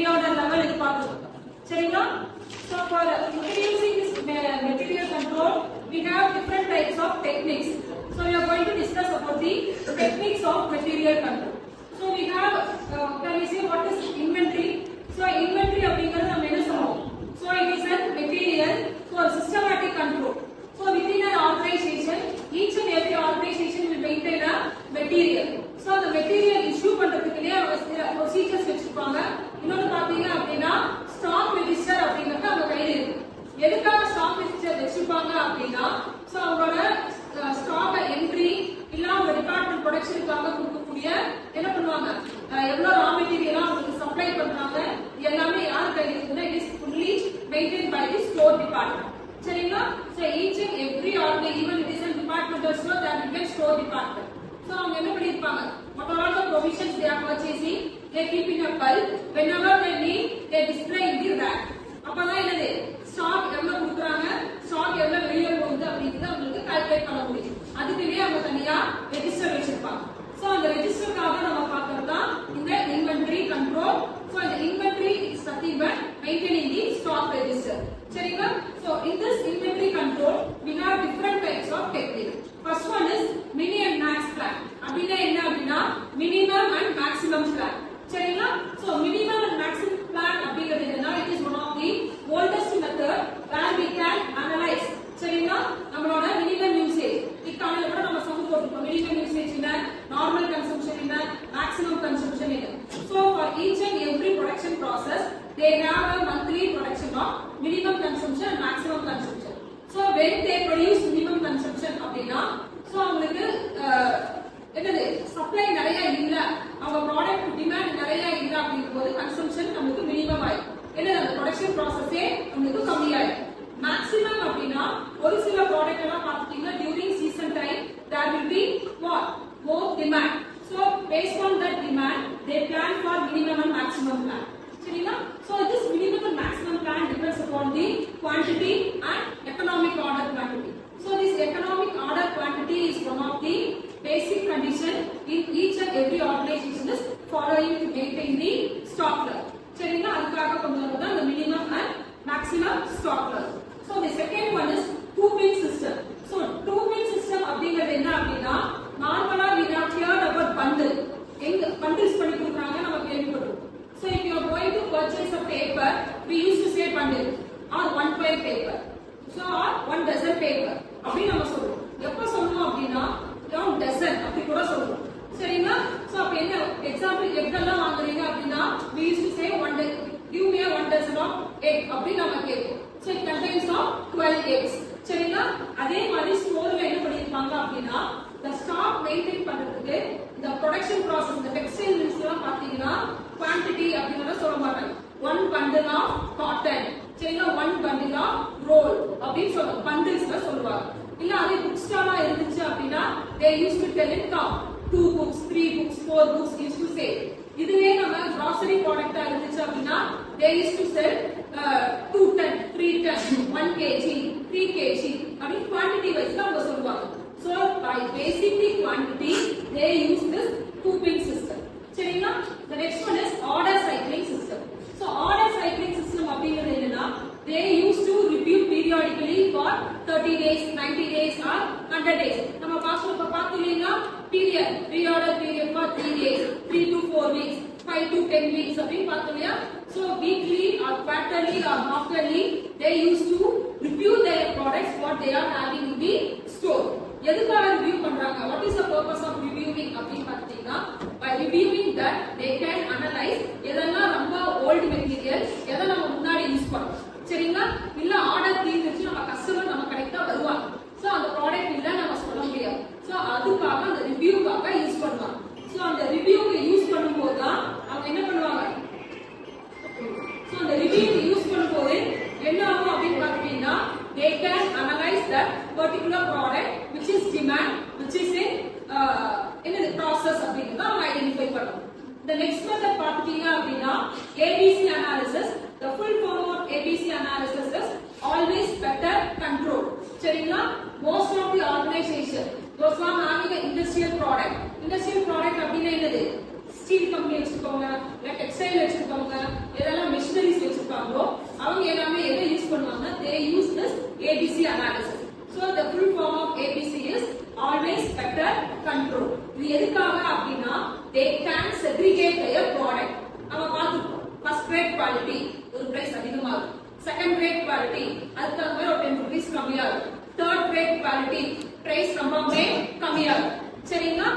pre-order level இது பார்க்கணும். சரிங்களா? So for introducing this material control, we have different types of techniques. So we are going to discuss about the techniques of material control. So we have, can we say what is inventory? So inventory அப்படிங்கிறது நம்ம என்ன சொல்றோம்? So it is a material for systematic control. So within an organization, each and every organization will maintain a material. So the material issue பண்றதுக்குலயே அவங்க சில procedures வச்சிருப்பாங்க. இன்னொரு பாத்தீங்க அப்படின்னா stock register அப்படிங்கிறது அவங்க கையில இருக்கு. எதுக்காக stock register வச்சிருப்பாங்க அப்படின்னா so அவங்களோட stock entry இல்ல அவங்க டிபார்ட்மெண்ட் ப்ரொடக்ஷனுக்காக கொடுக்கக்கூடிய என்ன பண்ணுவாங்க எவ்வளவு ரா மெட்டீரியலா அவங்களுக்கு சப்ளை பண்றாங்க எல்லாமே யார் கையில இருக்குன்னா it is fully maintained by the store department. சரிங்களா? so each and every organ even it is a departmental store that will get store department. so அவங்க என்ன பண்ணிருப்பாங்க what are all the provisions they are purchasing, they keep in a bulk, whenever they need they display in the rack. அப்பதான் என்னது stock எவ்வளவு கொடுக்குறாங்க stock எவ்வளவு வெளியே போகுது அப்படிங்கறத அவங்களுக்கு கால்குலேட் பண்ண முடியும். அதுக்குவே அவங்க தனியா ரெஜிஸ்டர் வச்சிருப்பாங்க. சோ அந்த ரெஜிஸ்டருக்காக நம்ம பார்க்கிறது தான் இந்த இன்வென்டரி கண்ட்ரோல். சோ இந்த inventory is nothing but maintaining the stock register. சரிங்களா? So in this inventory control we have different types of techniques. First one is mini and max plan. அப்படினா என்ன அப்படினா minimum and maximum plan. சரிங்களா? So minimum and maximum plan அப்படிங்கிறது என்னன்னா it is one of the oldest method where we can analyze. சரிங்களா? நம்மளோட minimum usage இக்கானல கூட நம்ம சம் போட்டுப்போம். minimum usage என்ன, normal consumption என்ன, maximum consumption என்ன. So for each and every production process they have a monthly production of minimum consumption and maximum consumption. So when they produce minimum consumption அப்படினா so அவங்களுக்கு என்னது supply நிறைய இல்ல அவங்க product demand நிறைய இல்ல அப்படிங்கும்போது கன்சம்ப்ஷன் நமக்கு மினிமம் ஆயிடும். என்னது அந்த ப்ரொடக்ஷன் ப்ராசஸே நமக்கு கம்மியாயிடும். மேக்ஸிமம் அப்படினா ஒரு சில ப்ராடக்ட் எல்லாம் பாத்தீங்கன்னா during season time there will be what more demand. So based on that demand they plan for minimum and maximum plan. சரிங்களா? So this minimum and maximum plan depends upon the quantity and economic order quantity. So this economic order quantity is one of the basic condition in each and every organization is following to maintain the stock level. சரிங்களா? அதுக்காக கொண்டு வரது அந்த minimum and maximum stock level. So the second one is two-bin system. So two-bin system அப்படிங்கிறது என்ன அப்படின்னா நார்மலா we have heard about bundle. எங்க bundles பண்ணி கொடுக்கறாங்க நம்ம கேள்விப்பட்டிருக்கோம். So if you are going to purchase a paper, we used to say bundle or one ply paper. So or one dozen paper. அப்படி நம்ம சொல்றோம். எப்ப சொல்றோம் அப்படினா around dozen அப்படி கூட சொல்றோம். சரிங்களா? So அப்ப என்ன எக்ஸாம்பிள் எக்ஸெல்லாம் வாங்குறீங்க அப்படினா we used to say one give me a one dozen of egg அப்படி நம்ம கேட்போம். So it contains of 12 eggs. சரிங்களா? அதே மாதிரி ஸ்டோர்ல என்ன பண்ணிருப்பாங்க அப்படினா the stock maintain பண்றதுக்கு இந்த production process இந்த textile mills எல்லாம் பாத்தீங்கன்னா quantity அப்படிங்கறத சொல்ல மாட்டாங்க. one bundle of cotton சரிங்களா? one bundle of roll அப்படி சொல்லுவாங்க. bundlesல சொல்லுவாங்க. இல்ல அதே book stall இருந்துச்சு அப்படினா they used to tell it count 2 books 3 books 4 books used to say. இதுவே நம்ம grocery product இருந்துச்சு அப்படினா they used to sell 2 ton 3 ton 1 kg 3 kg அப்படி quantity wise அவங்க சொல்லுவாங்க. So by basically quantity they use this two-bin system. சரிங்களா? The next one is order cycling system. So order cycling system அப்படிங்கிறது என்னன்னா they used to review periodically for 30 days 90 days or 100 days. நம்ம பாஸ்ட்ல பாத்தீங்கன்னா period reorder period for 3 days 3 to 4 weeks 5 to 10 weeks அப்படி பார்த்தோம்யா. So weekly or quarterly or monthly they used to review their products what they are having in the store. எதுக்காக review பண்றாங்க? what is the purpose of reviewing அப்படி பார்த்தீங்கன்னா by reviewing that they can analyze எதெல்லாம் ரொம்ப old material எதை நம்ம முன்னாடி use பண்றோம். சரிங்களா? இல்ல ஆர்டர் தீர்ந்துச்சு நம்ம கஸ்டமர் நம்ம கரெக்ட்டா வருவாங்க. சோ அந்த ப்ராடக்ட் இல்ல நம்ம சொல்ல முடியாது. சோ அதுக்காக அந்த ரிவ்யூக்காக யூஸ் பண்ணுவாங்க. சோ அந்த ரிவ்யூக்கு யூஸ் பண்ணும்போது தான் அவங்க என்ன பண்ணுவாங்க? சோ அந்த ரிவ்யூக்கு யூஸ் பண்ணும்போது என்ன ஆகும் அப்படின்னு பார்த்தீங்கன்னா they can analyze that particular product which is demand which is in in the process அப்படிங்கறத அவங்க ஐடென்டிஃபை பண்ணுவாங்க. The next method பார்த்தீங்க அப்படின்னா ABC analysis. The full form of ABC analysis is always better control. சரிங்களா? Most of the organization those who are having an industrial product அப்படின்னா என்னது? Steel company வச்சுக்கோங்க இல்ல டெக்ஸ்டைல் வச்சுக்கோங்க இதெல்லாம் கிரேட் குவாலிட்டி ஒரு பிரைஸ் அதிகமா இருக்கும். செகண்ட் கிரேட் குவாலிட்டி அதுக்கு தகுந்த மாதிரி ஒரு 10 rupees கம்மியா இருக்கும். தேர்ட் கிரேட் குவாலிட்டி பிரைஸ் ரொம்பவே கம்மியா இருக்கும். சரிங்களா?